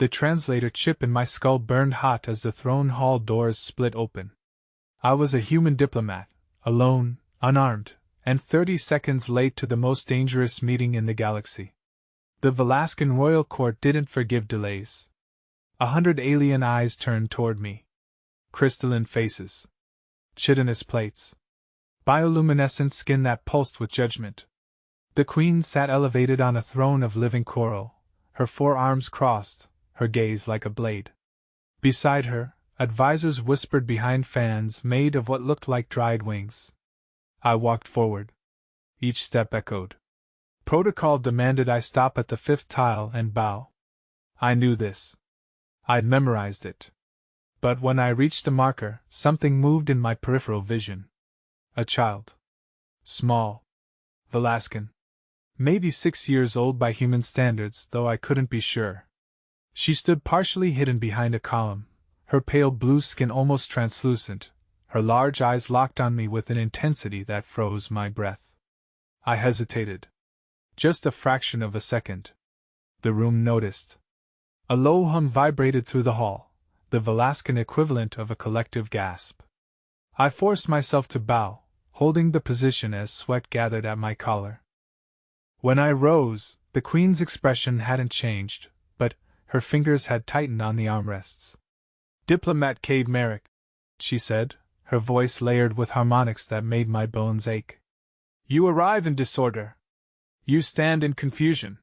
The translator chip in my skull burned hot as the throne hall doors split open. I was a human diplomat, alone, unarmed, and 30 seconds late to the most dangerous meeting in the galaxy. The Velascan royal court didn't forgive delays. 100 alien eyes turned toward me. Crystalline faces. Chitinous plates. Bioluminescent skin that pulsed with judgment. The queen sat elevated on a throne of living coral, her forearms crossed, her gaze like a blade. Beside her, advisors whispered behind fans made of what looked like dried wings. I walked forward. Each step echoed. Protocol demanded I stop at the 5th tile and bow. I knew this. I'd memorized it. But when I reached the marker, something moved in my peripheral vision. A child. Small. Velascan. Maybe 6 years old by human standards, though I couldn't be sure. She stood partially hidden behind a column, her pale blue skin almost translucent, her large eyes locked on me with an intensity that froze my breath. I hesitated. Just a fraction of a second. The room noticed. A low hum vibrated through the hall, the Velascan equivalent of a collective gasp. I forced myself to bow, holding the position as sweat gathered at my collar. When I rose, the queen's expression hadn't changed, but her fingers had tightened on the armrests. "Diplomat Cade Merrick," she said, her voice layered with harmonics that made my bones ache. "You arrive in disorder. You stand in confusion.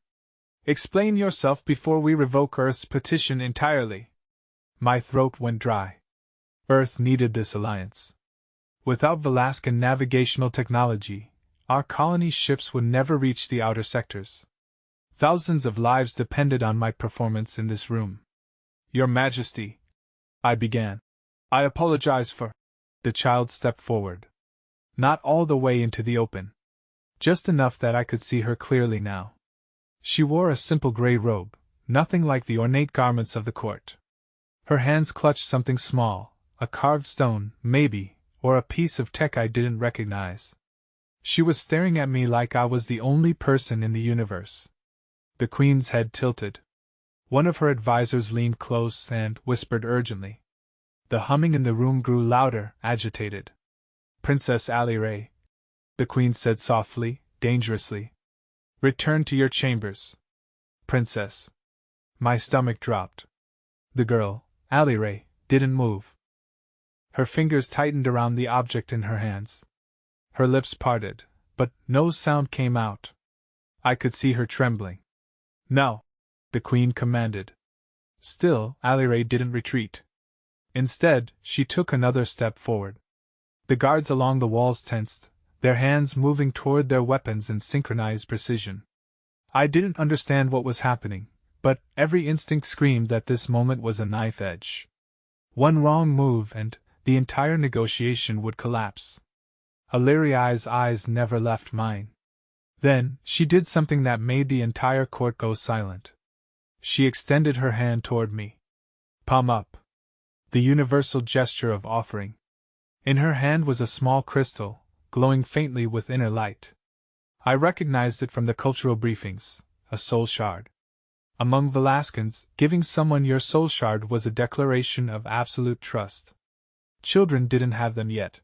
Explain yourself before we revoke Earth's petition entirely." My throat went dry. Earth needed this alliance. Without Velascan navigational technology, our colony's ships would never reach the outer sectors. Thousands of lives depended on my performance in this room. "Your Majesty," I began. "I apologize for—" The child stepped forward. Not all the way into the open. Just enough that I could see her clearly now. She wore a simple gray robe, nothing like the ornate garments of the court. Her hands clutched something small, a carved stone, maybe, or a piece of tech I didn't recognize. She was staring at me like I was the only person in the universe. The queen's head tilted. One of her advisors leaned close and whispered urgently. The humming in the room grew louder, agitated. "Princess Ray," the queen said softly, dangerously. "Return to your chambers." "Princess." My stomach dropped. The girl, Ray, didn't move. Her fingers tightened around the object in her hands. Her lips parted, but no sound came out. I could see her trembling. "No," the queen commanded. Still, Ray didn't retreat. Instead, she took another step forward. The guards along the walls tensed, their hands moving toward their weapons in synchronized precision. I didn't understand what was happening, but every instinct screamed that this moment was a knife edge. One wrong move and the entire negotiation would collapse. Ray's eyes never left mine. Then, she did something that made the entire court go silent. She extended her hand toward me. Palm up. The universal gesture of offering. In her hand was a small crystal, glowing faintly with inner light. I recognized it from the cultural briefings, a soul shard. Among Velascans, giving someone your soul shard was a declaration of absolute trust. Children didn't have them yet.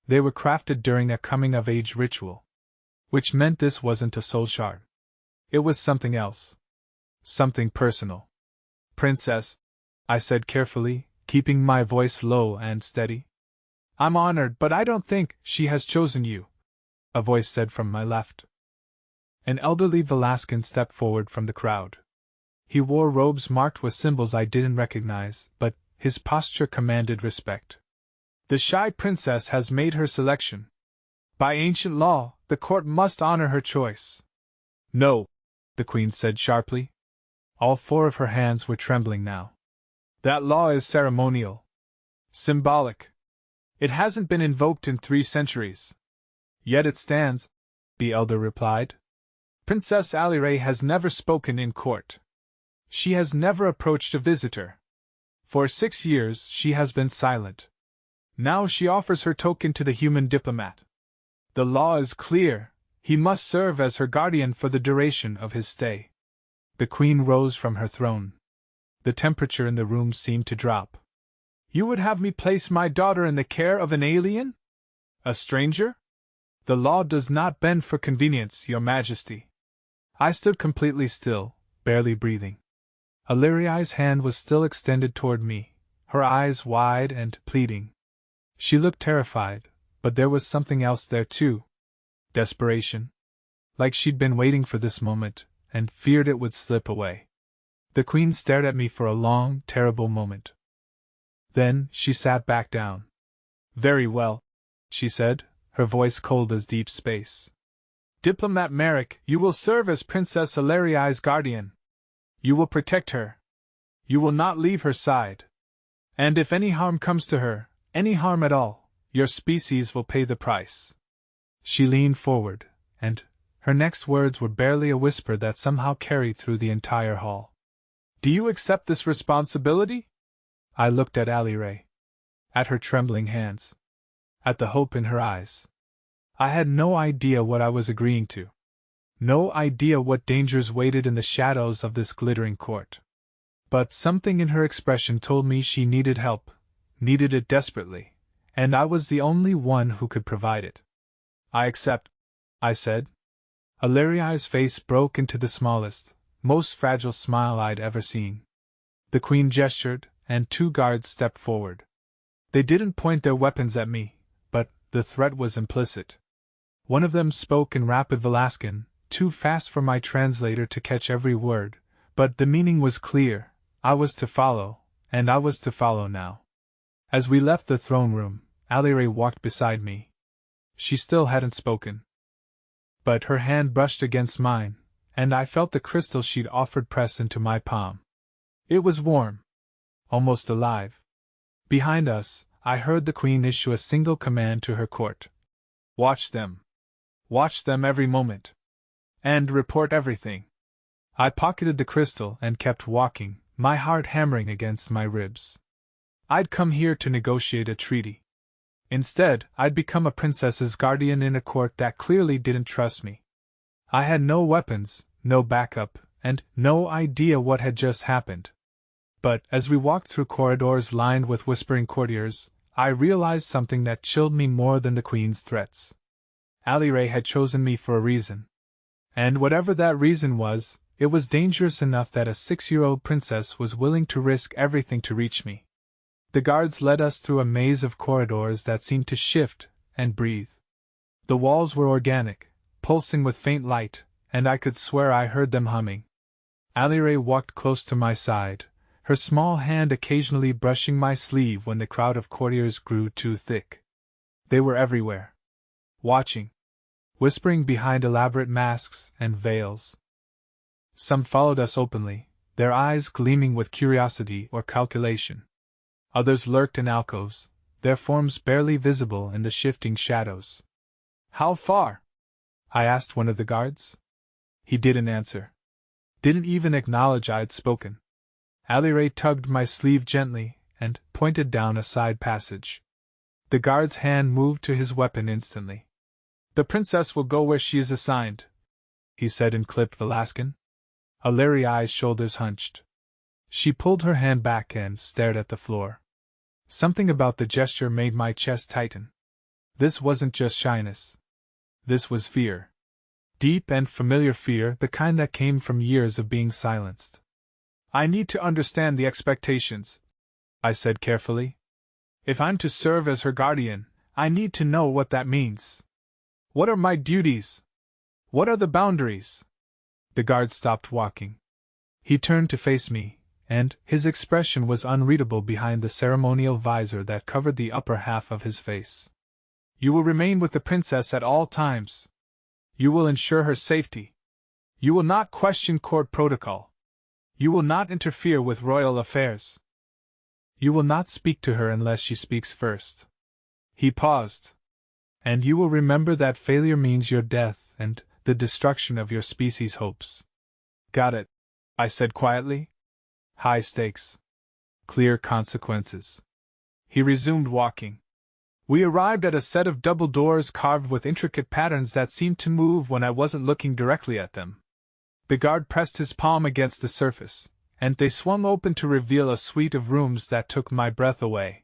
They were crafted during a coming-of-age ritual. Which meant this wasn't a soul shard. It was something else. Something personal. "Princess," I said carefully, keeping my voice low and steady. "I'm honored, but I don't think she has chosen you," a voice said from my left. An elderly Velascan stepped forward from the crowd. He wore robes marked with symbols I didn't recognize, but his posture commanded respect. "The shy princess has made her selection. By ancient law, the court must honor her choice." "No," the queen said sharply. All 4 of her hands were trembling now. "That law is ceremonial. Symbolic. It hasn't been invoked in 3 centuries. Yet it stands," the elder replied. "Princess Ray has never spoken in court. She has never approached a visitor. For 6 years she has been silent. Now she offers her token to the human diplomat. The law is clear, he must serve as her guardian for the duration of his stay." The queen rose from her throne. The temperature in the room seemed to drop. "You would have me place my daughter in the care of an alien? A stranger? The law does not bend for convenience, Your Majesty." I stood completely still, barely breathing. Illyria's hand was still extended toward me, her eyes wide and pleading. She looked terrified, but there was something else there too. Desperation. Like she'd been waiting for this moment, and feared it would slip away. The Queen stared at me for a long, terrible moment. Then she sat back down. "Very well," she said, her voice cold as deep space. "Diplomat Merrick, you will serve as Princess Illyria's guardian. You will protect her. You will not leave her side. And if any harm comes to her, any harm at all, your species will pay the price." She leaned forward, and her next words were barely a whisper that somehow carried through the entire hall. "Do you accept this responsibility?" I looked at Allie, at her trembling hands, at the hope in her eyes. I had no idea what I was agreeing to. No idea what dangers waited in the shadows of this glittering court. But something in her expression told me she needed help, needed it desperately, and I was the only one who could provide it. "I accept," I said. Illyria's face broke into the smallest, most fragile smile I'd ever seen. The Queen gestured, and 2 guards stepped forward. They didn't point their weapons at me, but the threat was implicit. One of them spoke in rapid Velascan, too fast for my translator to catch every word, but the meaning was clear. I was to follow, and I was to follow now. As we left the throne room, Allie walked beside me. She still hadn't spoken. But her hand brushed against mine, and I felt the crystal she'd offered press into my palm. It was warm. Almost alive. Behind us, I heard the Queen issue a single command to her court. "Watch them. Watch them every moment. And report everything." I pocketed the crystal and kept walking, my heart hammering against my ribs. I'd come here to negotiate a treaty. Instead, I'd become a princess's guardian in a court that clearly didn't trust me. I had no weapons, no backup, and no idea what had just happened. But as we walked through corridors lined with whispering courtiers, I realized something that chilled me more than the Queen's threats. Allie had chosen me for a reason. And whatever that reason was, it was dangerous enough that a 6-year-old princess was willing to risk everything to reach me. The guards led us through a maze of corridors that seemed to shift and breathe. The walls were organic, pulsing with faint light, and I could swear I heard them humming. Allie walked close to my side, her small hand occasionally brushing my sleeve when the crowd of courtiers grew too thick. They were everywhere. Watching. Whispering behind elaborate masks and veils. Some followed us openly, their eyes gleaming with curiosity or calculation. Others lurked in alcoves, their forms barely visible in the shifting shadows. "How far?" I asked one of the guards. He didn't answer. Didn't even acknowledge I'd spoken. Allie tugged my sleeve gently and pointed down a side passage. The guard's hand moved to his weapon instantly. "The princess will go where she is assigned," he said in clipped Velascan. Illyria's shoulders hunched. She pulled her hand back and stared at the floor. Something about the gesture made my chest tighten. This wasn't just shyness. This was fear. Deep and familiar fear, the kind that came from years of being silenced. "I need to understand the expectations," I said carefully. "If I'm to serve as her guardian, I need to know what that means. What are my duties? What are the boundaries?" The guard stopped walking. He turned to face me, and his expression was unreadable behind the ceremonial visor that covered the upper half of his face. "You will remain with the princess at all times. You will ensure her safety. You will not question court protocol. You will not interfere with royal affairs. You will not speak to her unless she speaks first." He paused. "And you will remember that failure means your death and the destruction of your species' hopes." "Got it," I said quietly. "High stakes. Clear consequences." He resumed walking. We arrived at a set of double doors carved with intricate patterns that seemed to move when I wasn't looking directly at them. The guard pressed his palm against the surface, and they swung open to reveal a suite of rooms that took my breath away.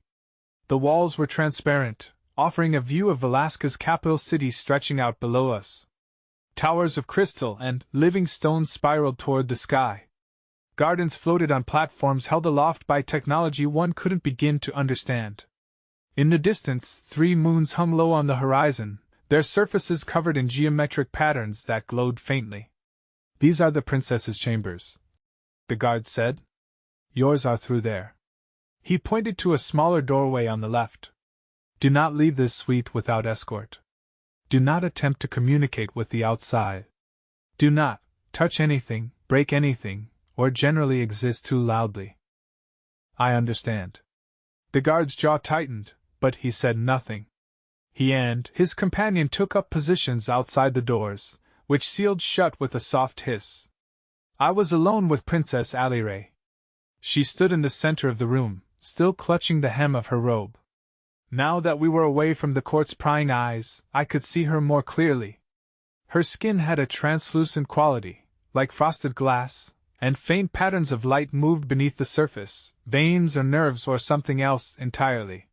The walls were transparent, offering a view of Alaska's capital city stretching out below us. Towers of crystal and living stones spiraled toward the sky. Gardens floated on platforms held aloft by technology one couldn't begin to understand. In the distance, 3 moons hung low on the horizon, their surfaces covered in geometric patterns that glowed faintly. "These are the princess's chambers," the guard said. "Yours are through there." He pointed to a smaller doorway on the left. "Do not leave this suite without escort. Do not attempt to communicate with the outside. Do not touch anything, break anything, or generally exist too loudly." "I understand." The guard's jaw tightened, but he said nothing. He and his companion took up positions outside the doors, which sealed shut with a soft hiss. I was alone with Princess Aliray. She stood in the center of the room, still clutching the hem of her robe. Now that we were away from the court's prying eyes, I could see her more clearly. Her skin had a translucent quality, like frosted glass, and faint patterns of light moved beneath the surface, veins or nerves or something else entirely.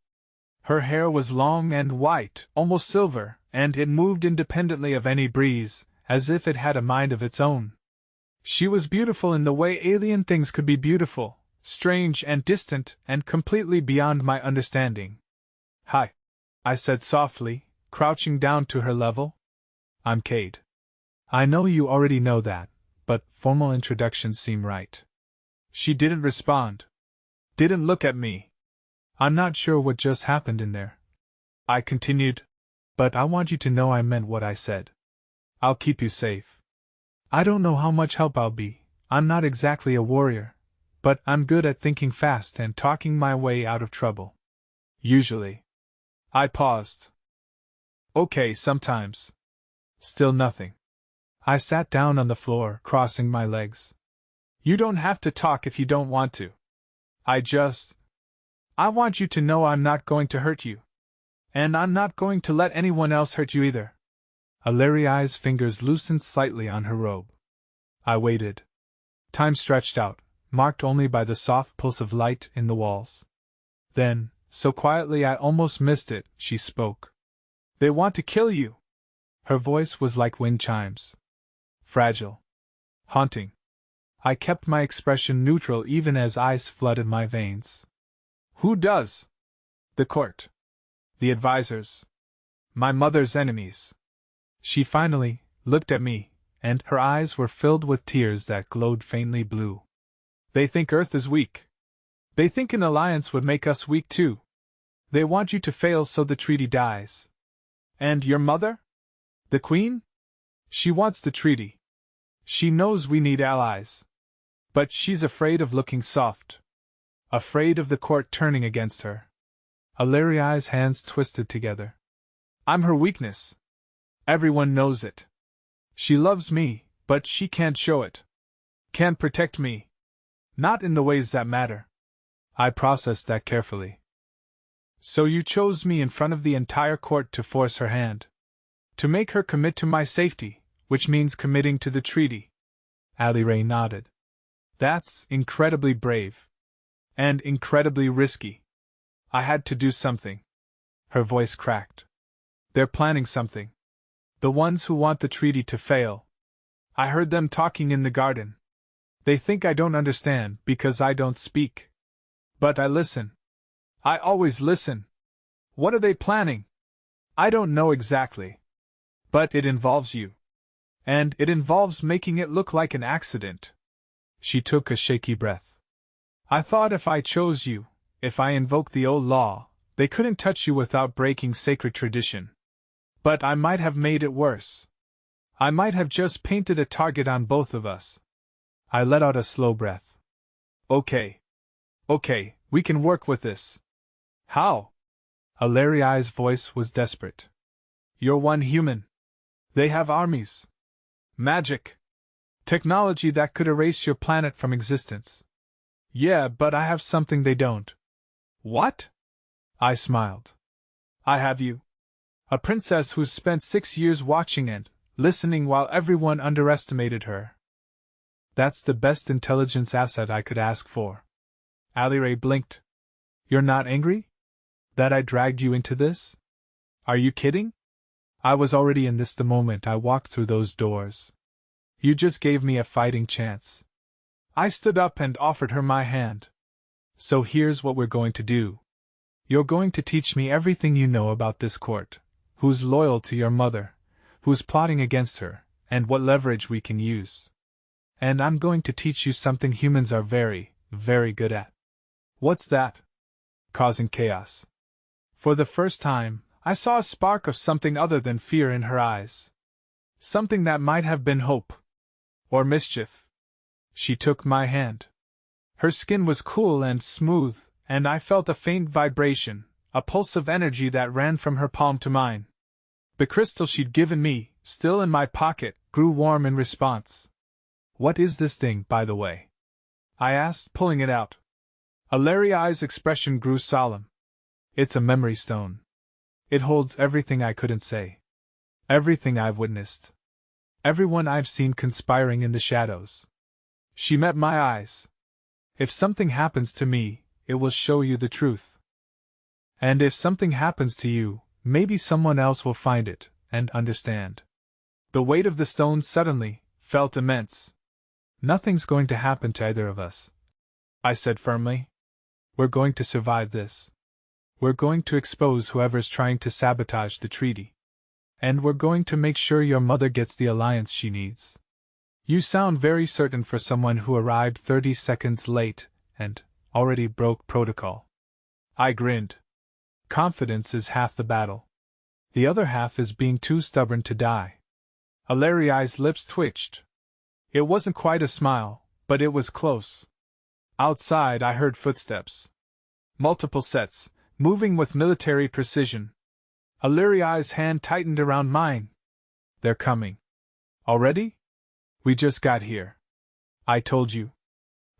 Her hair was long and white, almost silver, and it moved independently of any breeze, as if it had a mind of its own. She was beautiful in the way alien things could be beautiful, strange and distant and completely beyond my understanding. "Hi," I said softly, crouching down to her level. "I'm Cade. I know you already know that, but formal introductions seem right." She didn't respond. Didn't look at me. "I'm not sure what just happened in there," I continued, "but I want you to know I meant what I said. I'll keep you safe. I don't know how much help I'll be, I'm not exactly a warrior, but I'm good at thinking fast and talking my way out of trouble. Usually." I paused. "Okay, sometimes." Still nothing. I sat down on the floor, crossing my legs. "You don't have to talk if you don't want to. I want you to know I'm not going to hurt you. And I'm not going to let anyone else hurt you either." Alarai's fingers loosened slightly on her robe. I waited. Time stretched out, marked only by the soft pulse of light in the walls. Then, so quietly I almost missed it, she spoke. "They want to kill you." Her voice was like wind chimes. Fragile. Haunting. I kept my expression neutral even as ice flooded my veins. "Who does?" "The court. The advisors. My mother's enemies." She finally looked at me, and her eyes were filled with tears that glowed faintly blue. "They think Earth is weak. They think an alliance would make us weak too. They want you to fail so the treaty dies." "And your mother? The Queen? She wants the treaty. She knows we need allies. But she's afraid of looking soft. Afraid of the court turning against her." Alarai's hands twisted together. "I'm her weakness. Everyone knows it. She loves me, but she can't show it. Can't protect me. Not in the ways that matter." I processed that carefully. "So you chose me in front of the entire court to force her hand. To make her commit to my safety, which means committing to the treaty." Aliray nodded. "That's incredibly brave. And incredibly risky. I had to do something." Her voice cracked. "They're planning something. The ones who want the treaty to fail. I heard them talking in the garden. They think I don't understand because I don't speak. But I listen. I always listen. What are they planning? I don't know exactly. But it involves you. And it involves making it look like an accident." She took a shaky breath. "I thought if I chose you, if I invoked the old law, they couldn't touch you without breaking sacred tradition. But I might have made it worse. I might have just painted a target on both of us." I let out a slow breath. Okay, we can work with this." "How?" Alarai's voice was desperate. "You're one human. They have armies. Magic. Technology that could erase your planet from existence. Yeah, but I have something they don't." "What?" I smiled. "I have you. A princess who's spent 6 years watching and listening while everyone underestimated her. That's the best intelligence asset I could ask for. Aliray blinked. You're not angry? That I dragged you into this? Are you kidding? I was already in this the moment I walked through those doors. You just gave me a fighting chance. I stood up and offered her my hand. So here's what we're going to do. You're going to teach me everything you know about this court, who's loyal to your mother, who's plotting against her, and what leverage we can use. And I'm going to teach you something humans are very, very good at. What's that? Causing chaos. For the first time, I saw a spark of something other than fear in her eyes. Something that might have been hope. Or mischief. She took my hand. Her skin was cool and smooth, and I felt a faint vibration, a pulse of energy that ran from her palm to mine. The crystal she'd given me, still in my pocket, grew warm in response. What is this thing, by the way? I asked, pulling it out. Alarai's expression grew solemn. It's a memory stone. It holds everything I couldn't say. Everything I've witnessed. Everyone I've seen conspiring in the shadows. She met my eyes. If something happens to me, it will show you the truth. And if something happens to you, maybe someone else will find it, and understand. The weight of the stone suddenly felt immense. Nothing's going to happen to either of us, I said firmly. We're going to survive this. We're going to expose whoever's trying to sabotage the treaty. And we're going to make sure your mother gets the alliance she needs. You sound very certain for someone who arrived 30 seconds late, and already broke protocol. I grinned. Confidence is half the battle. The other half is being too stubborn to die. Alarai's lips twitched. It wasn't quite a smile, but it was close. Outside I heard footsteps. Multiple sets, moving with military precision. Alarai's hand tightened around mine. They're coming. Already? We just got here. I told you.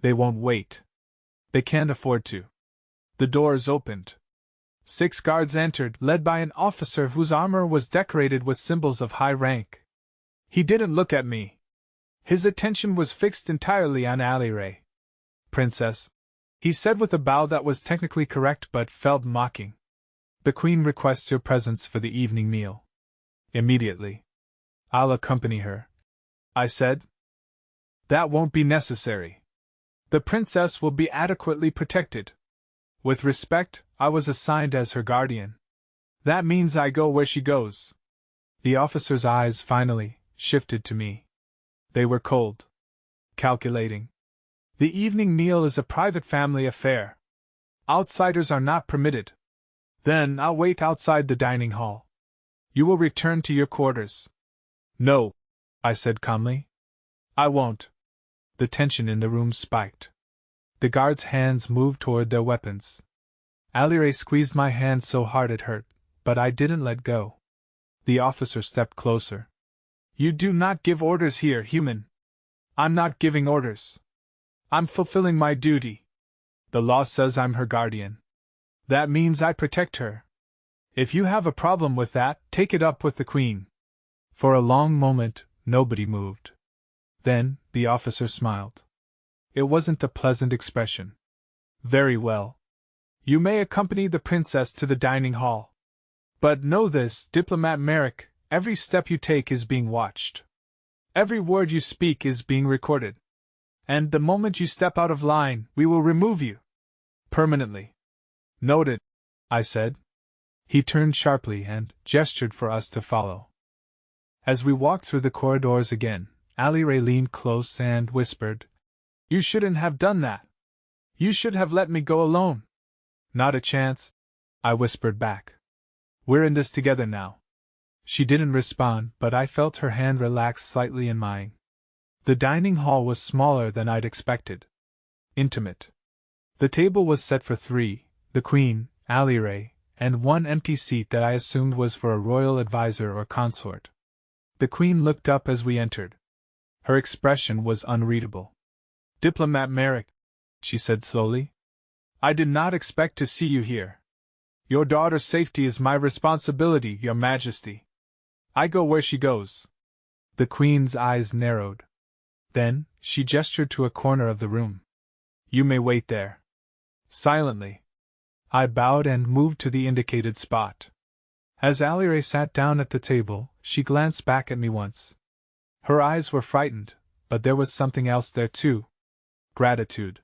They won't wait. They can't afford to. The doors opened. 6 guards entered, led by an officer whose armor was decorated with symbols of high rank. He didn't look at me. His attention was fixed entirely on Aliray. Princess, he said with a bow that was technically correct but felt mocking. The Queen requests your presence for the evening meal. Immediately. I'll accompany her, I said. That won't be necessary. The princess will be adequately protected. With respect, I was assigned as her guardian. That means I go where she goes. The officer's eyes finally shifted to me. They were cold. Calculating. The evening meal is a private family affair. Outsiders are not permitted. Then I'll wait outside the dining hall. You will return to your quarters. No, I said calmly. I won't. The tension in the room spiked. The guards' hands moved toward their weapons. Aliray squeezed my hand so hard it hurt, but I didn't let go. The officer stepped closer. You do not give orders here, human. I'm not giving orders. I'm fulfilling my duty. The law says I'm her guardian. That means I protect her. If you have a problem with that, take it up with the Queen. For a long moment, nobody moved. Then, the officer smiled. It wasn't a pleasant expression. Very well. You may accompany the princess to the dining hall. But know this, Diplomat Merrick, every step you take is being watched. Every word you speak is being recorded. And the moment you step out of line, we will remove you. Permanently. Noted, I said. He turned sharply and gestured for us to follow. As we walked through the corridors again, Aliray leaned close and whispered, You shouldn't have done that. You should have let me go alone. Not a chance, I whispered back. We're in this together now. She didn't respond, but I felt her hand relax slightly in mine. The dining hall was smaller than I'd expected. Intimate. The table was set for 3, the Queen, Aliray, and 1 empty seat that I assumed was for a royal advisor or consort. The Queen looked up as we entered. Her expression was unreadable. Diplomat Merrick, she said slowly. I did not expect to see you here. Your daughter's safety is my responsibility, Your Majesty. I go where she goes. The Queen's eyes narrowed. Then, She gestured to a corner of the room. You may wait there. Silently. I bowed and moved to the indicated spot. As Alire sat down at the table, she glanced back at me once. Her eyes were frightened, but there was something else there too. Gratitude.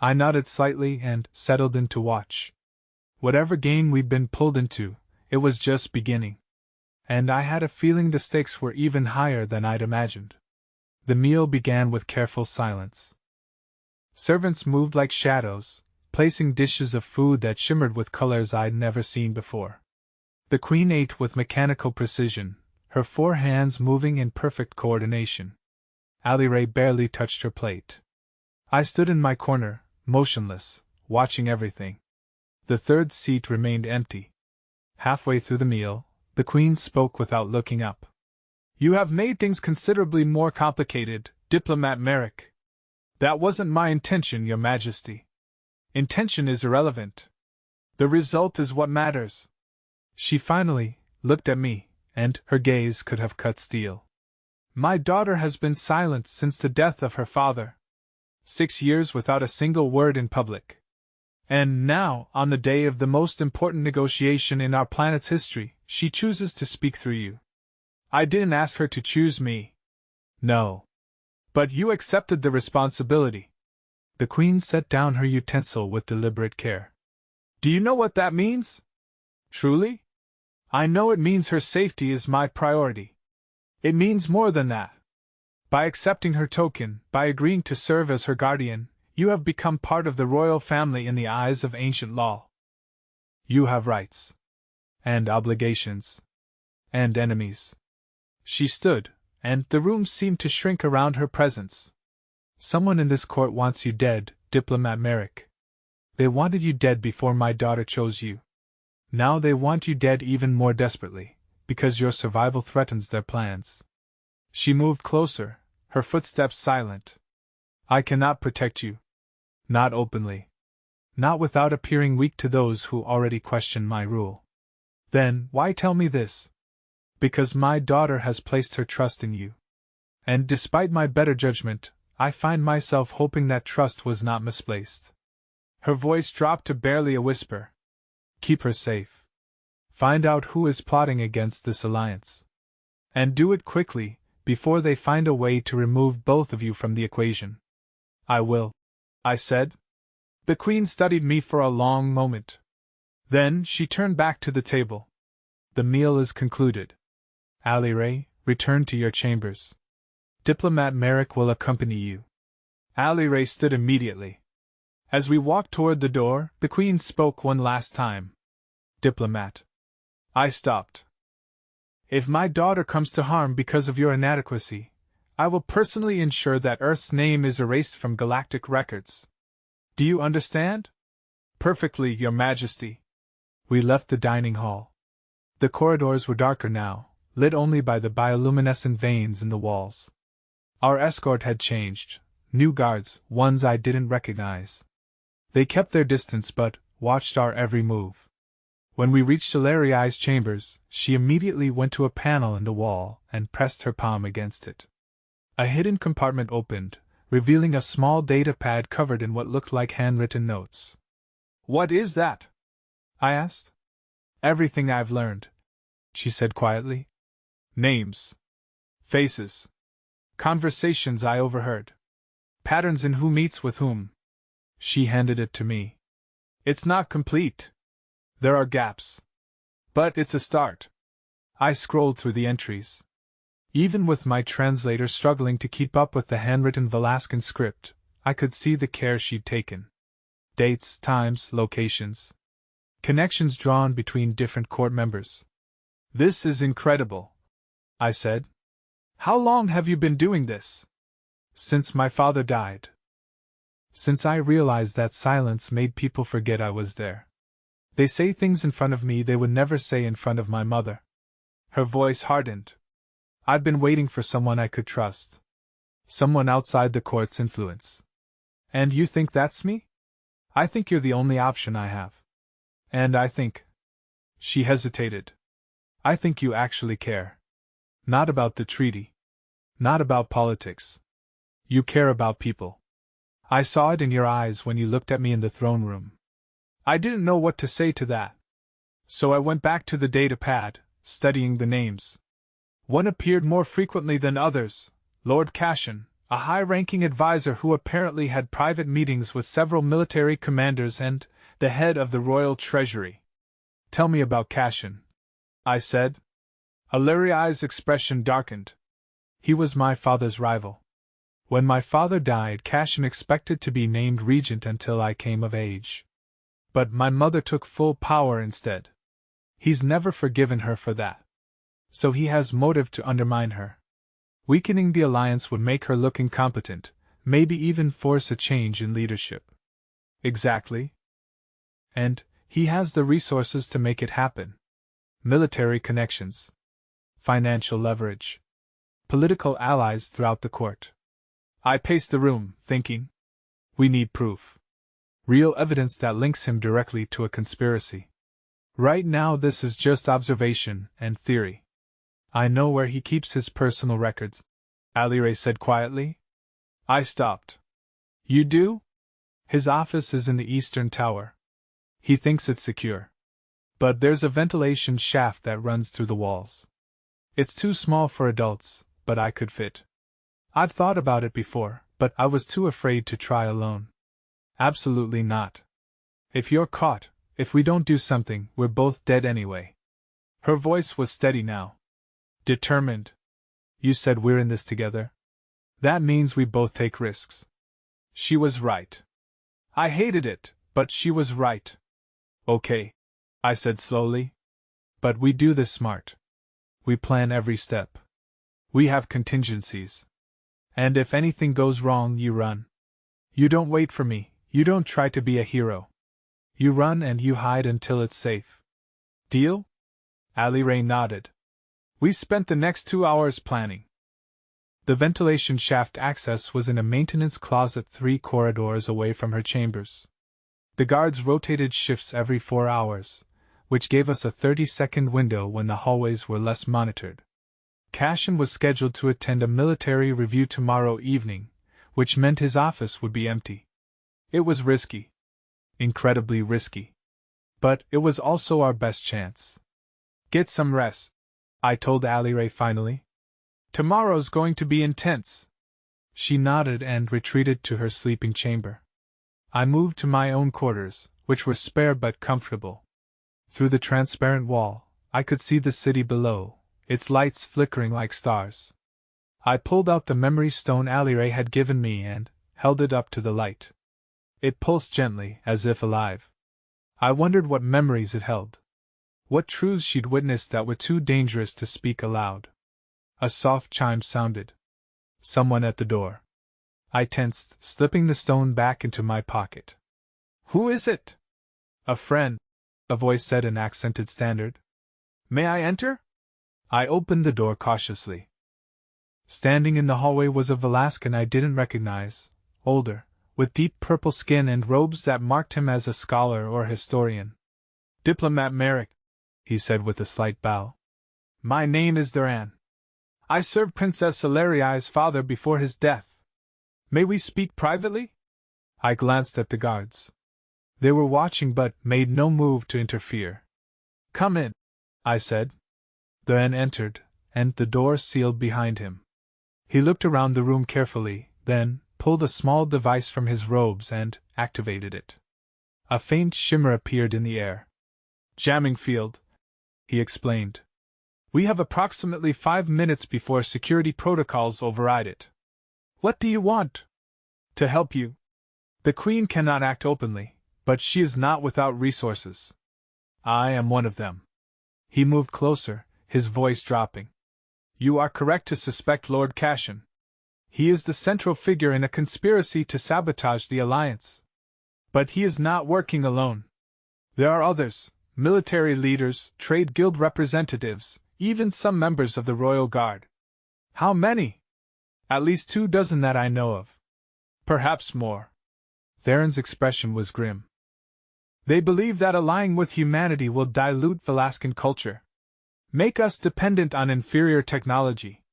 I nodded slightly and settled in to watch. Whatever game we'd been pulled into, it was just beginning. And I had a feeling the stakes were even higher than I'd imagined. The meal began with careful silence. Servants moved like shadows, placing dishes of food that shimmered with colors I'd never seen before. The queen ate with mechanical precision, her 4 hands moving in perfect coordination. Alire barely touched her plate. I stood in my corner, motionless, watching everything. The third seat remained empty. Halfway through the meal, the queen spoke without looking up. You have made things considerably more complicated, Diplomat Merrick. That wasn't my intention, Your Majesty. Intention is irrelevant. The result is what matters. She finally looked at me, and her gaze could have cut steel. My daughter has been silent since the death of her father. 6 years without a single word in public. And now, on the day of the most important negotiation in our planet's history, she chooses to speak through you. I didn't ask her to choose me. No. But you accepted the responsibility. The queen set down her utensil with deliberate care. Do you know what that means? Truly? I know it means her safety is my priority. It means more than that. By accepting her token, by agreeing to serve as her guardian, you have become part of the royal family in the eyes of ancient law. You have rights. And obligations. And enemies. She stood, and the room seemed to shrink around her presence. Someone in this court wants you dead, Diplomat Merrick. They wanted you dead before my daughter chose you. Now they want you dead even more desperately, because your survival threatens their plans. She moved closer, her footsteps silent. I cannot protect you. Not openly. Not without appearing weak to those who already question my rule. Then, why tell me this? Because my daughter has placed her trust in you. And despite my better judgment, I find myself hoping that trust was not misplaced. Her voice dropped to barely a whisper. Keep her safe. Find out who is plotting against this alliance. And do it quickly, before they find a way to remove both of you from the equation. I will, I said. The queen studied me for a long moment. Then she turned back to the table. The meal is concluded. Alire, return to your chambers. Diplomat Merrick will accompany you. Alire stood immediately. As we walked toward the door, the queen spoke one last time. Diplomat. I stopped. If my daughter comes to harm because of your inadequacy, I will personally ensure that Earth's name is erased from galactic records. Do you understand? Perfectly, Your Majesty. We left the dining hall. The corridors were darker now, lit only by the bioluminescent veins in the walls. Our escort had changed, new guards, ones I didn't recognize. They kept their distance but watched our every move. When we reached Ilariai's chambers, she immediately went to a panel in the wall and pressed her palm against it. A hidden compartment opened, revealing a small data pad covered in what looked like handwritten notes. What is that? I asked. Everything I've learned, she said quietly. Names. Faces. Conversations I overheard. Patterns in who meets with whom. She handed it to me. It's not complete. There are gaps. But it's a start. I scrolled through the entries. Even with my translator struggling to keep up with the handwritten Velascan script, I could see the care she'd taken. Dates, times, locations. Connections drawn between different court members. This is incredible, I said. How long have you been doing this? Since my father died. Since I realized that silence made people forget I was there. They say things in front of me they would never say in front of my mother. Her voice hardened. I've been waiting for someone I could trust. Someone outside the court's influence. And you think that's me? I think you're the only option I have. And I think... She hesitated. I think you actually care. Not about the treaty. Not about politics. You care about people. I saw it in your eyes when you looked at me in the throne room. I didn't know what to say to that. So I went back to the data pad, studying the names. One appeared more frequently than others: Lord Cashin, a high-ranking advisor who apparently had private meetings with several military commanders, and the head of the Royal Treasury. Tell me about Cashin, I said. Alariai's expression darkened. He was my father's rival. When my father died, Cashin expected to be named regent until I came of age. But my mother took full power instead. He's never forgiven her for that. So he has motive to undermine her. Weakening the alliance would make her look incompetent, maybe even force a change in leadership. Exactly. And he has the resources to make it happen. Military connections. Financial leverage. Political allies throughout the court. I paced the room, thinking. We need proof. Real evidence that links him directly to a conspiracy. Right now this is just observation and theory. I know where he keeps his personal records, Aliray said quietly. I stopped. You do? His office is in the eastern tower. He thinks it's secure. But there's a ventilation shaft that runs through the walls. It's too small for adults, but I could fit. I've thought about it before, but I was too afraid to try alone. Absolutely not. If you're caught, if we don't do something, we're both dead anyway. Her voice was steady now. Determined. You said we're in this together. That means we both take risks. She was right. I hated it, but she was right. Okay, I said slowly. But we do this smart. We plan every step. We have contingencies. And if anything goes wrong, you run. You don't wait for me, you don't try to be a hero. You run and you hide until it's safe. Deal? Aliray nodded. We spent the next 2 hours planning. The ventilation shaft access was in a maintenance closet 3 corridors away from her chambers. The guards rotated shifts every 4 hours, which gave us a 30-second window when the hallways were less monitored. Cashin was scheduled to attend a military review tomorrow evening, which meant his office would be empty. It was risky. Incredibly risky. But it was also our best chance. Get some rest, I told Aliray finally. Tomorrow's going to be intense. She nodded and retreated to her sleeping chamber. I moved to my own quarters, which were spare but comfortable. Through the transparent wall, I could see the city below, its lights flickering like stars. I pulled out the memory stone Aliray had given me and held it up to the light. It pulsed gently, as if alive. I wondered what memories it held. What truths she'd witnessed that were too dangerous to speak aloud. A soft chime sounded. Someone at the door. I tensed, slipping the stone back into my pocket. Who is it? A friend, a voice said in accented standard. May I enter? I opened the door cautiously. Standing in the hallway was a Velascan I didn't recognize, older, with deep purple skin and robes that marked him as a scholar or historian. Diplomat Merrick, he said with a slight bow. My name is Duran. I served Princess Alariai's father before his death. May we speak privately? I glanced at the guards. They were watching but made no move to interfere. Come in, I said. Duran entered, and the door sealed behind him. He looked around the room carefully, then pulled a small device from his robes and activated it. A faint shimmer appeared in the air. Jamming field, he explained. We have approximately 5 minutes before security protocols override it. What do you want? To help you. The Queen cannot act openly, but she is not without resources. I am one of them. He moved closer, his voice dropping. You are correct to suspect Lord Cashin. He is the central figure in a conspiracy to sabotage the Alliance. But he is not working alone. There are others, military leaders, trade guild representatives, even some members of the Royal Guard. How many? At least 24 that I know of. Perhaps more. Theron's expression was grim. They believe that allying with humanity will dilute Velascan culture. Make us dependent on inferior technology.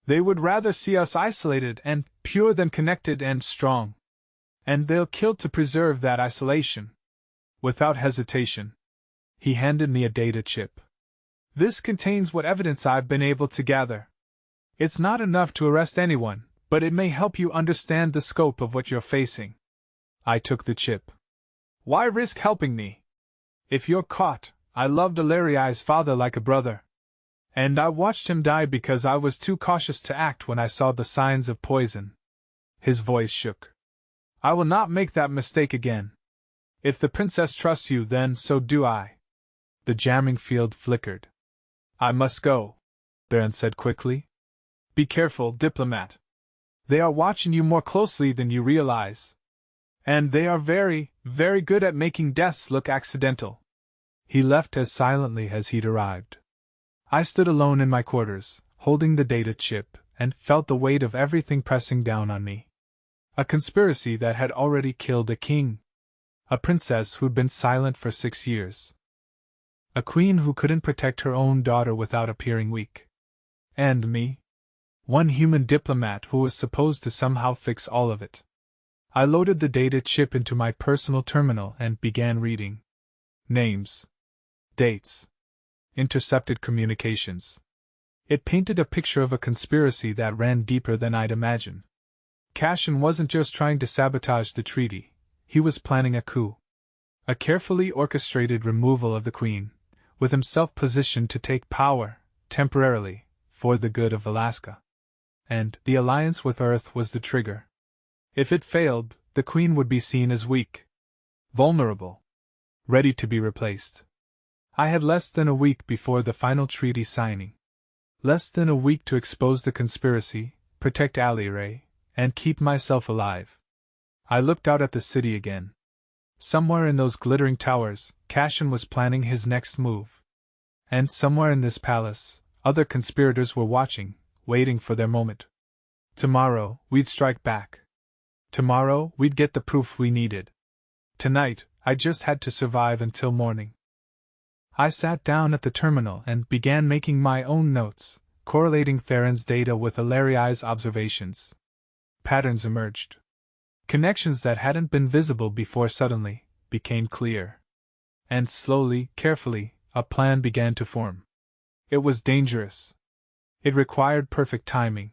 They would rather see us isolated and pure than connected and strong. And they'll kill to preserve that isolation. Without hesitation, he handed me a data chip. This contains what evidence I've been able to gather. It's not enough to arrest anyone, but it may help you understand the scope of what you're facing. I took the chip. Why risk helping me? If you're caught, I loved Alariai's father like a brother. And I watched him die because I was too cautious to act when I saw the signs of poison. His voice shook. I will not make that mistake again. If the princess trusts you, then so do I. The jamming field flickered. I must go, Baron said quickly. Be careful, diplomat. They are watching you more closely than you realize. And they are very, very good at making deaths look accidental. He left as silently as he'd arrived. I stood alone in my quarters, holding the data chip, and felt the weight of everything pressing down on me. A conspiracy that had already killed a king. A princess who'd been silent for 6 years. A queen who couldn't protect her own daughter without appearing weak. And me. One human diplomat who was supposed to somehow fix all of it. I loaded the data chip into my personal terminal and began reading. Names. Dates. Intercepted communications. It painted a picture of a conspiracy that ran deeper than I'd imagined. Cashin wasn't just trying to sabotage the treaty, he was planning a coup. A carefully orchestrated removal of the Queen, with himself positioned to take power, temporarily, for the good of Alaska. And the alliance with Earth was the trigger. If it failed, the Queen would be seen as weak, vulnerable, ready to be replaced. I had less than a week before the final treaty signing. Less than a week to expose the conspiracy, protect Aliray, and keep myself alive. I looked out at the city again. Somewhere in those glittering towers, Cashin was planning his next move. And somewhere in this palace, other conspirators were watching, waiting for their moment. Tomorrow, we'd strike back. Tomorrow, we'd get the proof we needed. Tonight, I just had to survive until morning. I sat down at the terminal and began making my own notes, correlating Theron's data with Alariai's observations. Patterns emerged. Connections that hadn't been visible before suddenly became clear. And slowly, carefully, a plan began to form. It was dangerous. It required perfect timing.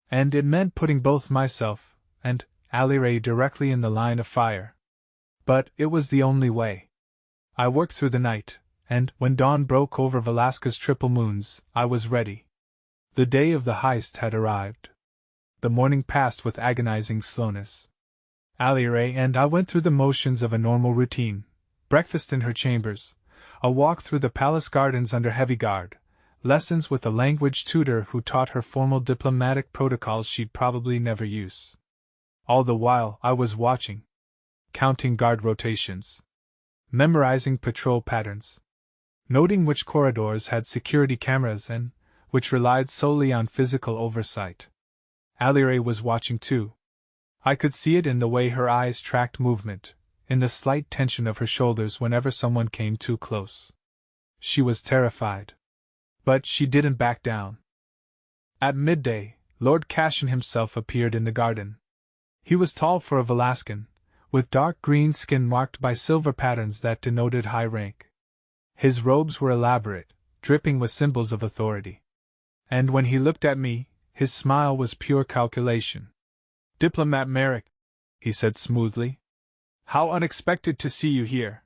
And it meant putting both myself and Aliray directly in the line of fire. But it was the only way. I worked through the night, and when dawn broke over Velasca's triple moons, I was ready. The day of the heist had arrived. The morning passed with agonizing slowness. Aliray and I went through the motions of a normal routine: breakfast in her chambers, a walk through the palace gardens under heavy guard, lessons with a language tutor who taught her formal diplomatic protocols she'd probably never use. All the while I was watching, counting guard rotations, memorizing patrol patterns, noting which corridors had security cameras and which relied solely on physical oversight. Aliray was watching too. I could see it in the way her eyes tracked movement, in the slight tension of her shoulders whenever someone came too close. She was terrified. But she didn't back down. At midday, Lord Cashin himself appeared in the garden. He was tall for a Velascan, with dark green skin marked by silver patterns that denoted high rank. His robes were elaborate, dripping with symbols of authority. And when he looked at me, his smile was pure calculation. "Diplomat Merrick," he said smoothly. "How unexpected to see you here.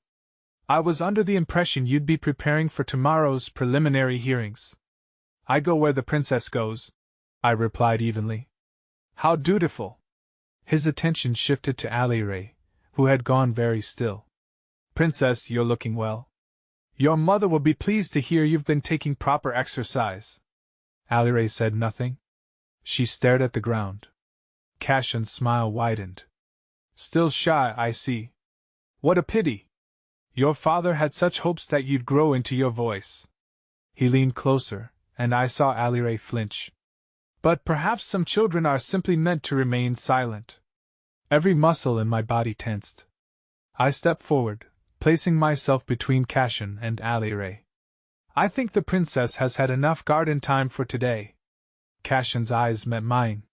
I was under the impression you'd be preparing for tomorrow's preliminary hearings." "I go where the princess goes," I replied evenly. "How dutiful." His attention shifted to Aliray, who had gone very still. "Princess, you're looking well. Your mother will be pleased to hear you've been taking proper exercise." Aliray said nothing. She stared at the ground. Cashin's smile widened. "Still shy, I see. What a pity. Your father had such hopes that you'd grow into your voice." He leaned closer, and I saw Aliray flinch. "But perhaps some children are simply meant to remain silent." Every muscle in my body tensed. I stepped forward, placing myself between Cashin and Aliray. "I think the princess has had enough garden time for today. Cashin's eyes met mine.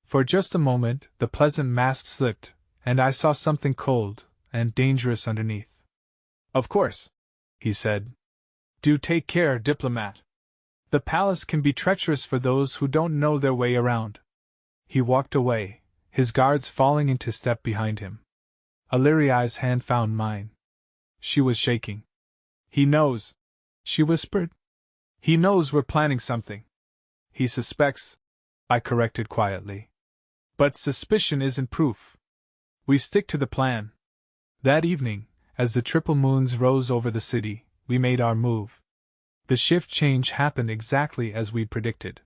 For just a moment, the pleasant mask slipped, and I saw something cold and dangerous underneath. "Of course," he said. "Do take care, diplomat. The palace can be treacherous for those who don't know their way around." He walked away, his guards falling into step behind him. Illyria's hand found mine. She was shaking. "He knows," she whispered. "He knows we're planning something." "He suspects," I corrected quietly. "But suspicion isn't proof. We stick to the plan." That evening, as the triple moons rose over the city, we made our move. The shift change happened exactly as we'd predicted.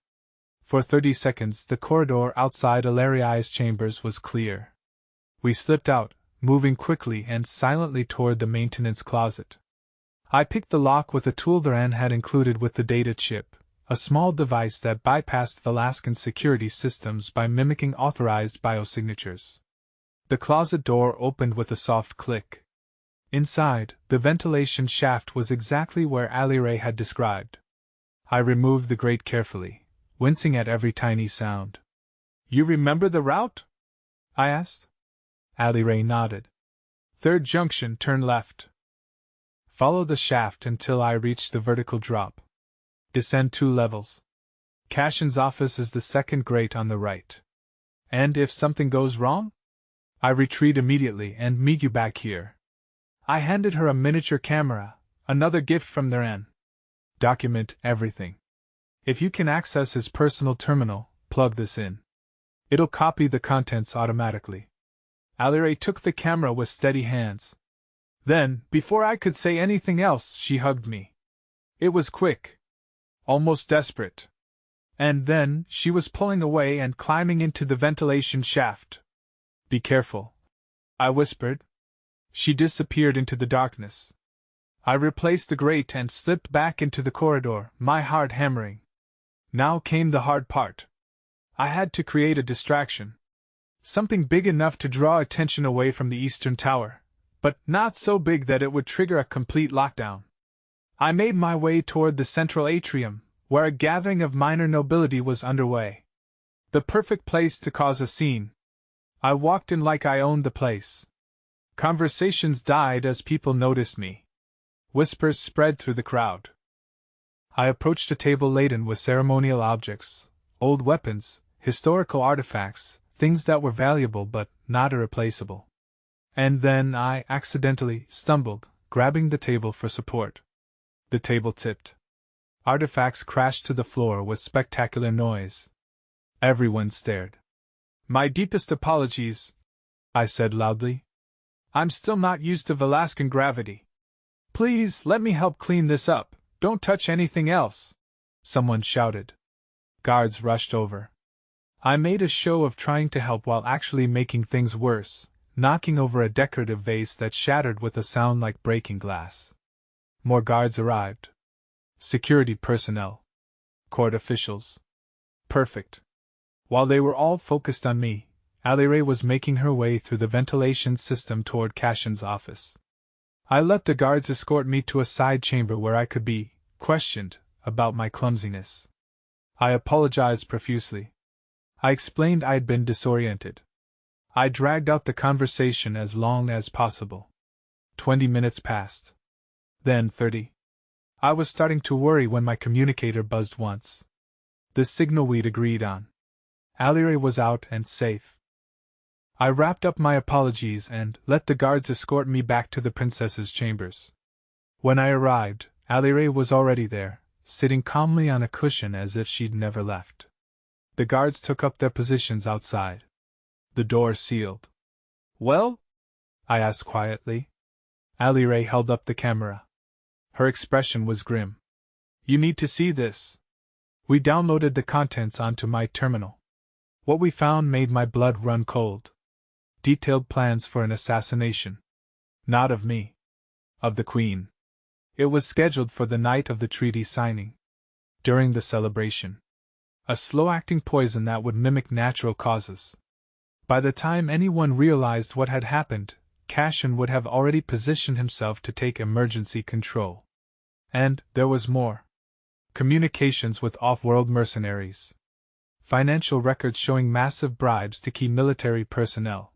For 30 seconds, the corridor outside Illyria's chambers was clear. We slipped out, moving quickly and silently toward the maintenance closet. I picked the lock with a tool Duran had included with the data chip, a small device that bypassed Velasquez's security systems by mimicking authorized biosignatures. The closet door opened with a soft click. Inside, the ventilation shaft was exactly where Allyray had described. I removed the grate carefully, wincing at every tiny sound. "You remember the route?" I asked. Allyray nodded. "Third junction, turn left. Follow the shaft until I reach the vertical drop. Descend 2 levels. Cashin's office is the second grate on the right. And if something goes wrong? I retreat immediately and meet you back here." I handed her a miniature camera, another gift from Duran. "Document everything. If you can access his personal terminal, plug this in. It'll copy the contents automatically." Allyray took the camera with steady hands. Then, before I could say anything else, she hugged me. It was quick. Almost desperate. And then, she was pulling away and climbing into the ventilation shaft. "Be careful," I whispered. She disappeared into the darkness. I replaced the grate and slipped back into the corridor, my heart hammering. Now came the hard part. I had to create a distraction. Something big enough to draw attention away from the eastern tower, but not so big that it would trigger a complete lockdown. I made my way toward the central atrium, where a gathering of minor nobility was underway. The perfect place to cause a scene. I walked in like I owned the place. Conversations died as people noticed me. Whispers spread through the crowd. I approached a table laden with ceremonial objects, old weapons, historical artifacts, things that were valuable but not irreplaceable. And then I accidentally stumbled, grabbing the table for support. The table tipped. Artifacts crashed to the floor with spectacular noise. Everyone stared. "My deepest apologies," I said loudly. "I'm still not used to Velasquez gravity. Please let me help clean this up. Don't touch anything else," someone shouted. Guards rushed over. I made a show of trying to help while actually making things worse, knocking over a decorative vase that shattered with a sound like breaking glass. More guards arrived. Security personnel. Court officials. Perfect. While they were all focused on me, Allyray was making her way through the ventilation system toward Cashin's office. I let the guards escort me to a side chamber where I could be questioned about my clumsiness. I apologized profusely. I explained I'd been disoriented. I dragged out the conversation as long as possible. 20 minutes passed. Then 30. I was starting to worry when my communicator buzzed once. The signal we'd agreed on. Allyray was out and safe. I wrapped up my apologies and let the guards escort me back to the princess's chambers. When I arrived, Allyray was already there, sitting calmly on a cushion as if she'd never left. The guards took up their positions outside. The door sealed. "Well?" I asked quietly. Allyray held up the camera. Her expression was grim. "You need to see this." We downloaded the contents onto my terminal. What we found made my blood run cold. Detailed plans for an assassination. Not of me. Of the Queen. It was scheduled for the night of the treaty signing. During the celebration. A slow-acting poison that would mimic natural causes. By the time anyone realized what had happened, Cashin would have already positioned himself to take emergency control. And there was more. Communications with off-world mercenaries. financial records showing massive bribes to key military personnel,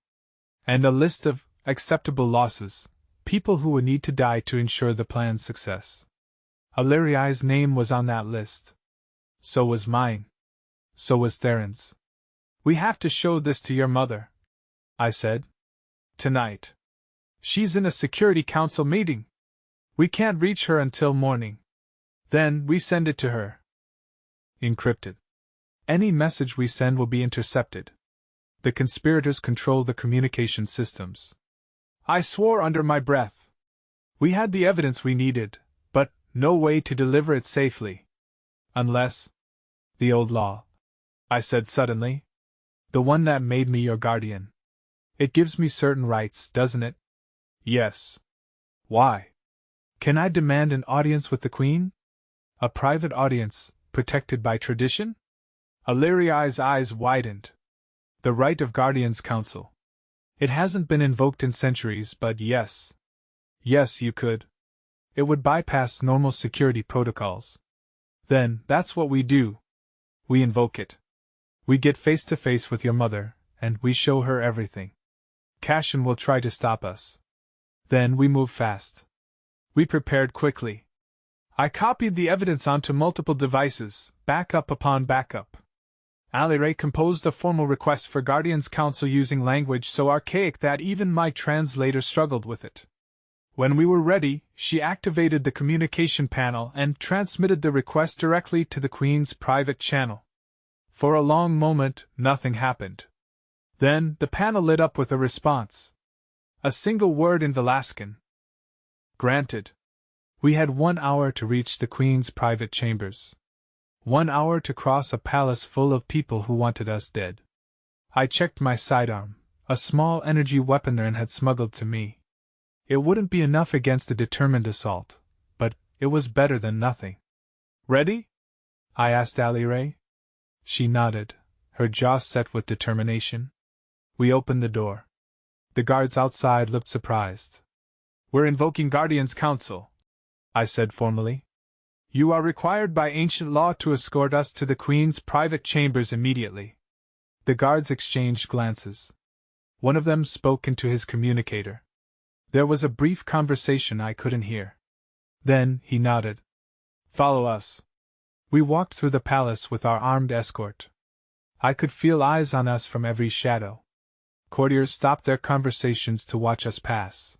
and a list of acceptable losses, people who would need to die to ensure the plan's success. Illyria's name was on that list. So was mine. So was Theron's. We have to show this to your mother, I said. Tonight. She's in a Security Council meeting. We can't reach her until morning. Then we send it to her. Encrypted. Any message we send will be intercepted. The conspirators control the communication systems. I swore under my breath. We had the evidence we needed, but no way to deliver it safely. Unless. The old law, I said suddenly. The one that made me your guardian. It gives me certain rights, doesn't it? Yes. Why? Can I demand an audience with the Queen? A private audience, protected by tradition? Illyria's eyes widened. The right of Guardian's Council. It hasn't been invoked in centuries, but yes. Yes, you could. It would bypass normal security protocols. Then, that's what we do. We invoke it. We get face to face with your mother, and we show her everything. Cashin will try to stop us. Then we move fast. We prepared quickly. I copied the evidence onto multiple devices, backup upon backup. Alire composed a formal request for Guardian's Council using language so archaic that even my translator struggled with it. When we were ready, she activated the communication panel and transmitted the request directly to the Queen's private channel. For a long moment, nothing happened. Then, the panel lit up with a response. A single word in Velascan. Granted. We had 1 hour to reach the Queen's private chambers. 1 hour to cross a palace full of people who wanted us dead. I checked my sidearm, a small energy weapon Theron had smuggled to me. It wouldn't be enough against a determined assault, but it was better than nothing. Ready? I asked Alire. She nodded, her jaw set with determination. We opened the door. The guards outside looked surprised. We're invoking Guardian's Council, I said formally. You are required by ancient law to escort us to the Queen's private chambers immediately. The guards exchanged glances. One of them spoke into his communicator. There was a brief conversation I couldn't hear. Then he nodded. Follow us. We walked through the palace with our armed escort. I could feel eyes on us from every shadow. Courtiers stopped their conversations to watch us pass.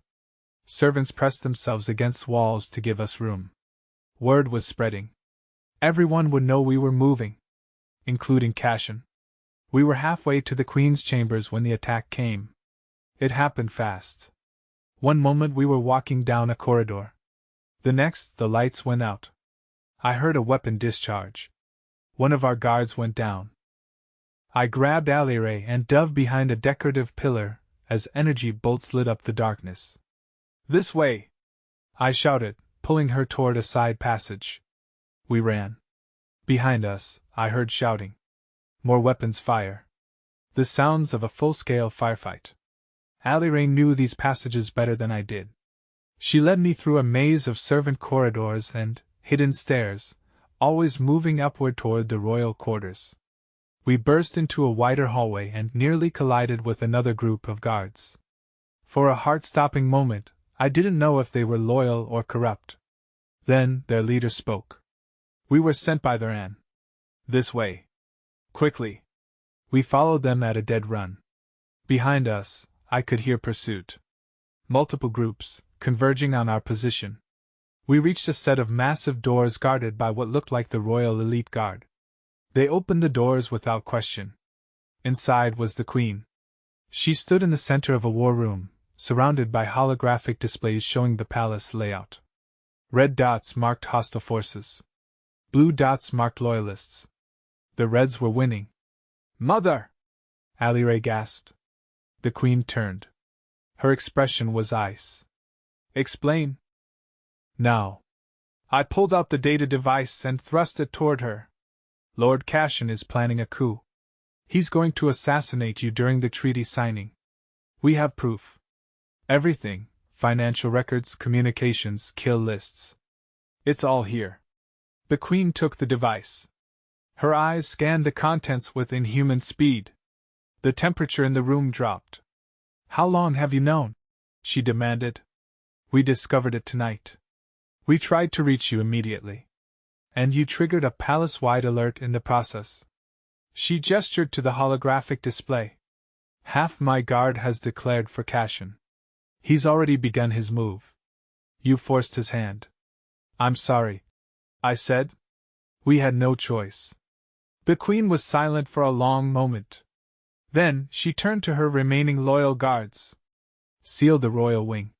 Servants pressed themselves against walls to give us room. Word was spreading. Everyone would know we were moving, including Cashin. We were halfway to the Queen's chambers when the attack came. It happened fast. One moment we were walking down a corridor. The next, the lights went out. I heard a weapon discharge. One of our guards went down. I grabbed Alire and dove behind a decorative pillar as energy bolts lit up the darkness. This way! I shouted, pulling her toward a side passage. We ran. Behind us, I heard shouting. More weapons fire. The sounds of a full-scale firefight. Alire knew these passages better than I did. She led me through a maze of servant corridors and hidden stairs, always moving upward toward the royal quarters. We burst into a wider hallway and nearly collided with another group of guards. For a heart-stopping moment, I didn't know if they were loyal or corrupt. Then, their leader spoke. We were sent by Theron. This way. Quickly. We followed them at a dead run. Behind us, I could hear pursuit. Multiple groups, converging on our position. We reached a set of massive doors guarded by what looked like the Royal Elite Guard. They opened the doors without question. Inside was the Queen. She stood in the center of a war room, surrounded by holographic displays showing the palace layout. Red dots marked hostile forces. Blue dots marked loyalists. The Reds were winning. Mother! Alire gasped. The Queen turned. Her expression was ice. Explain. Now. I pulled out the data device and thrust it toward her. Lord Cashin is planning a coup. He's going to assassinate you during the treaty signing. We have proof. Everything, financial records, communications, kill lists. It's all here. The Queen took the device. Her eyes scanned the contents with inhuman speed. The temperature in the room dropped. "How long have you known?" she demanded. "We discovered it tonight. We tried to reach you immediately. And you triggered a palace-wide alert in the process." She gestured to the holographic display. "Half my guard has declared for Cashin. He's already begun his move." You forced his hand. "I'm sorry," I said. "We had no choice." The Queen was silent for a long moment. Then, she turned to her remaining loyal guards. "Seal the royal wing.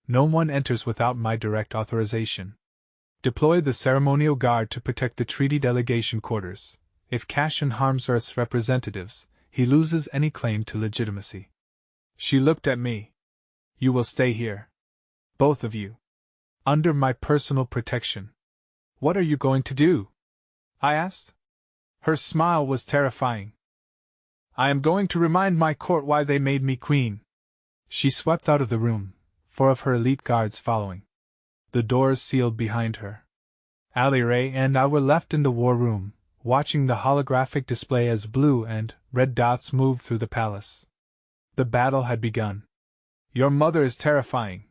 No one enters without my direct authorization. Deploy the ceremonial guard to protect the treaty delegation quarters. If Cashin harms Earth's representatives, he loses any claim to legitimacy." She looked at me. "You will stay here. Both of you. Under my personal protection." "What are you going to do?" I asked. Her smile was terrifying. "I am going to remind my court why they made me queen." She swept out of the room, 4 of her elite guards following. The doors sealed behind her. Aliray and I were left in the war room, watching the holographic display as blue and red dots moved through the palace. The battle had begun. "Your mother is terrifying,"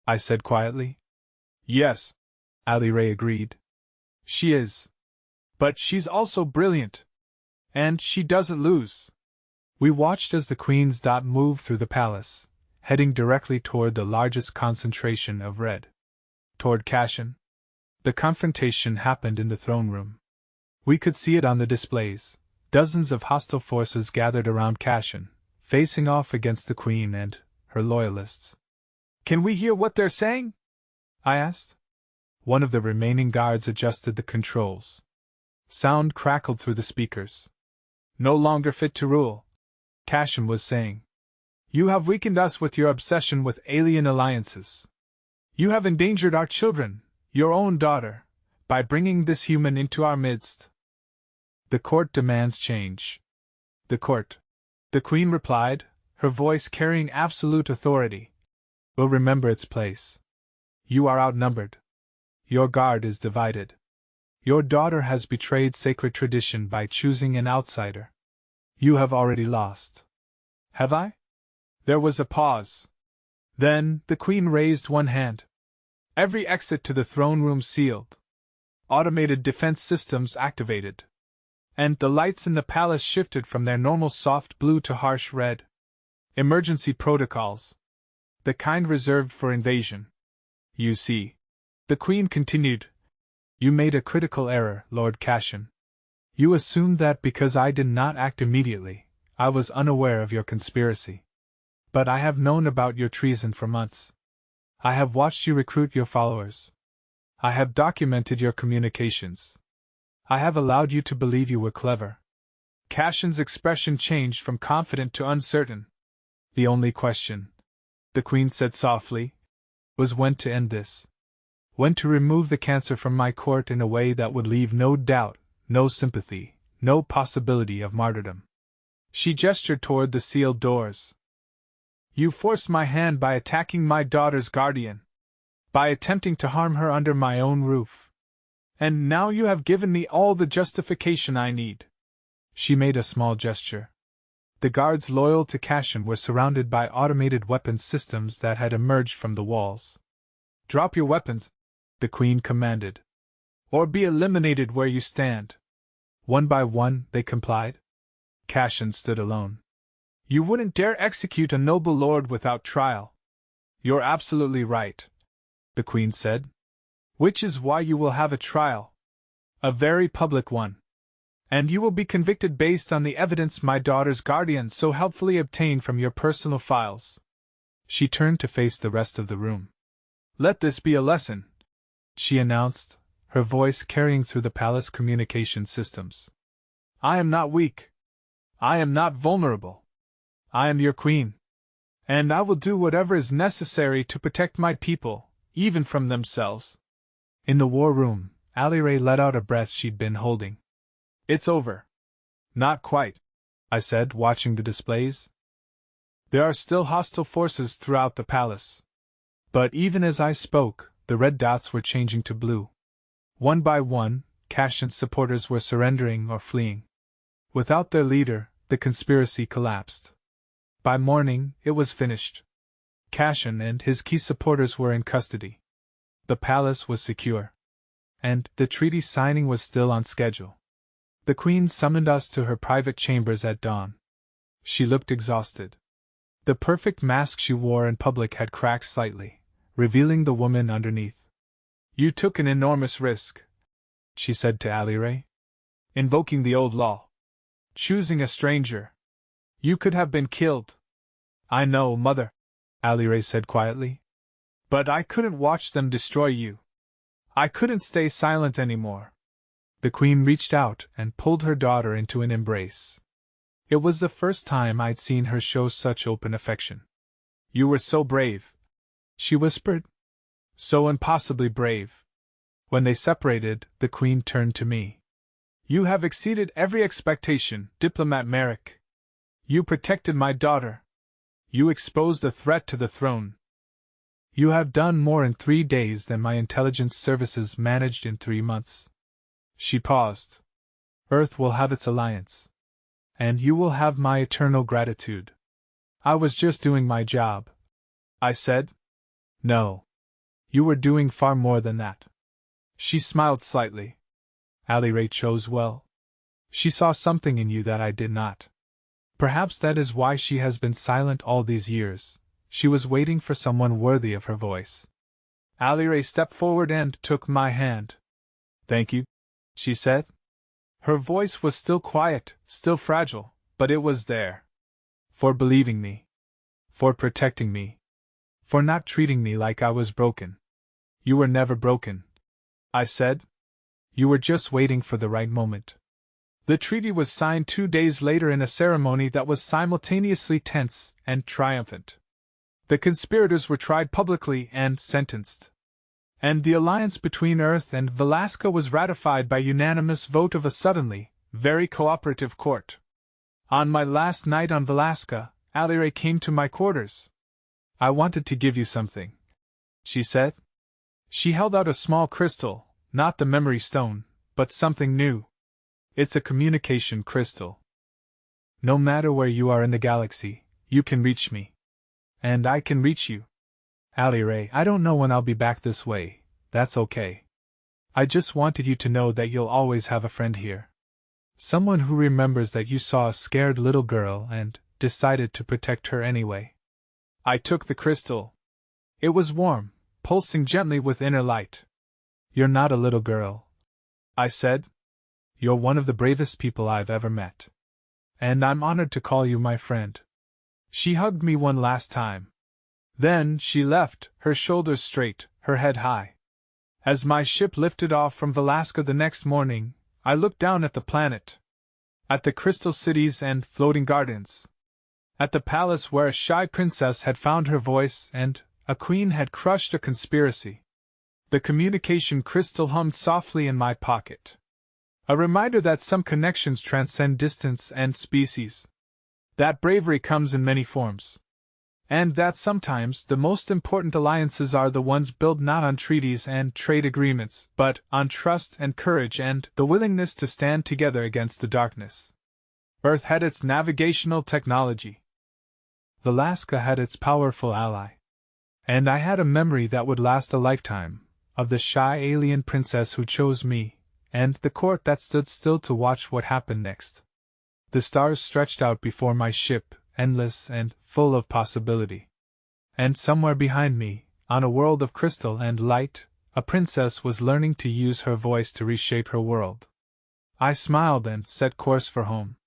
I said quietly. "Yes," Aliray agreed. "She is. But she's also brilliant. And she doesn't lose." We watched as the Queen's dot moved through the palace, heading directly toward the largest concentration of red. Toward Cashin. The confrontation happened in the throne room. We could see it on the displays. Dozens of hostile forces gathered around Cashin, facing off against the Queen and her loyalists. "Can we hear what they're saying?" I asked. One of the remaining guards adjusted the controls. Sound crackled through the speakers. "No longer fit to rule," Cashin was saying. "You have weakened us with your obsession with alien alliances. You have endangered our children, your own daughter, by bringing this human into our midst. The court demands change." "The court," the Queen replied, her voice carrying absolute authority, "will remember its place. You are outnumbered. Your guard is divided. Your daughter has betrayed sacred tradition by choosing an outsider. You have already lost." "Have I?" There was a pause. Then, the Queen raised one hand. "Every exit to the throne room sealed. Automated defense systems activated. And the lights in the palace shifted from their normal soft blue to harsh red. Emergency protocols. The kind reserved for invasion. You see," the Queen continued, "you made a critical error, Lord Cashin. You assumed that because I did not act immediately, I was unaware of your conspiracy. But I have known about your treason for months. I have watched you recruit your followers. I have documented your communications. I have allowed you to believe you were clever." Cashin's expression changed from confident to uncertain. "The only question," the Queen said softly, "was when to end this. When to remove the cancer from my court in a way that would leave no doubt, no sympathy, no possibility of martyrdom." She gestured toward the sealed doors. "You forced my hand by attacking my daughter's guardian. By attempting to harm her under my own roof. And now you have given me all the justification I need." She made a small gesture. The guards loyal to Cashin were surrounded by automated weapons systems that had emerged from the walls. "Drop your weapons," the Queen commanded. "Or be eliminated where you stand." One by one, they complied. Cashin stood alone. "You wouldn't dare execute a noble lord without trial." "You're absolutely right," the Queen said. "Which is why you will have a trial. A very public one. And you will be convicted based on the evidence my daughter's guardian so helpfully obtained from your personal files." She turned to face the rest of the room. "Let this be a lesson," she announced, her voice carrying through the palace communication systems. "I am not weak. I am not vulnerable. I am your queen. And I will do whatever is necessary to protect my people, even from themselves." In the war room, Aliray let out a breath she'd been holding. "It's over." "Not quite," I said, watching the displays. "There are still hostile forces throughout the palace." But even as I spoke, the red dots were changing to blue. One by one, Cassion's supporters were surrendering or fleeing. Without their leader, the conspiracy collapsed. By morning, it was finished. Cassion and his key supporters were in custody. The palace was secure. And the treaty signing was still on schedule. The Queen summoned us to her private chambers at dawn. She looked exhausted. The perfect mask she wore in public had cracked slightly, revealing the woman underneath. "You took an enormous risk," she said to Aliray. "Invoking the old law. Choosing a stranger. You could have been killed." "I know, Mother," Aliray said quietly. "But I couldn't watch them destroy you. I couldn't stay silent anymore." The Queen reached out and pulled her daughter into an embrace. It was the first time I'd seen her show such open affection. "You were so brave," she whispered. "So impossibly brave." When they separated, the Queen turned to me. "You have exceeded every expectation, Diplomat Merrick. You protected my daughter. You exposed a threat to the throne. You have done more in 3 days than my intelligence services managed in 3 months." She paused. "Earth will have its alliance. And you will have my eternal gratitude." "I was just doing my job," I said. "No. You were doing far more than that." She smiled slightly. "Aliray chose well. She saw something in you that I did not. Perhaps that is why she has been silent all these years. She was waiting for someone worthy of her voice." Aliray stepped forward and took my hand. "Thank you," she said. Her voice was still quiet, still fragile, but it was there. "For believing me. For protecting me. For not treating me like I was broken." "You were never broken," I said. "You were just waiting for the right moment." The treaty was signed 2 days later in a ceremony that was simultaneously tense and triumphant. The conspirators were tried publicly and sentenced. And the alliance between Earth and Velasca was ratified by unanimous vote of a suddenly, very cooperative court. On my last night on Velasca, Aliray came to my quarters. "I wanted to give you something," she said. She held out a small crystal, not the memory stone, but something new. "It's a communication crystal. No matter where you are in the galaxy, you can reach me. And I can reach you. Aliray, I don't know when I'll be back this way, that's okay. I just wanted you to know that you'll always have a friend here. Someone who remembers that you saw a scared little girl and decided to protect her anyway." I took the crystal. It was warm, pulsing gently with inner light. "You're not a little girl," I said. "You're one of the bravest people I've ever met. And I'm honored to call you my friend." She hugged me one last time. Then she left, her shoulders straight, her head high. As my ship lifted off from Velasca the next morning, I looked down at the planet. At the crystal cities and floating gardens. At the palace where a shy princess had found her voice and a queen had crushed a conspiracy. The communication crystal hummed softly in my pocket. A reminder that some connections transcend distance and species. That bravery comes in many forms. And that sometimes the most important alliances are the ones built not on treaties and trade agreements, but on trust and courage and the willingness to stand together against the darkness. Earth had its navigational technology. Velasca had its powerful ally. And I had a memory that would last a lifetime, of the shy alien princess who chose me, and the court that stood still to watch what happened next. The stars stretched out before my ship, endless and full of possibility. And somewhere behind me, on a world of crystal and light, a princess was learning to use her voice to reshape her world. I smiled and set course for home.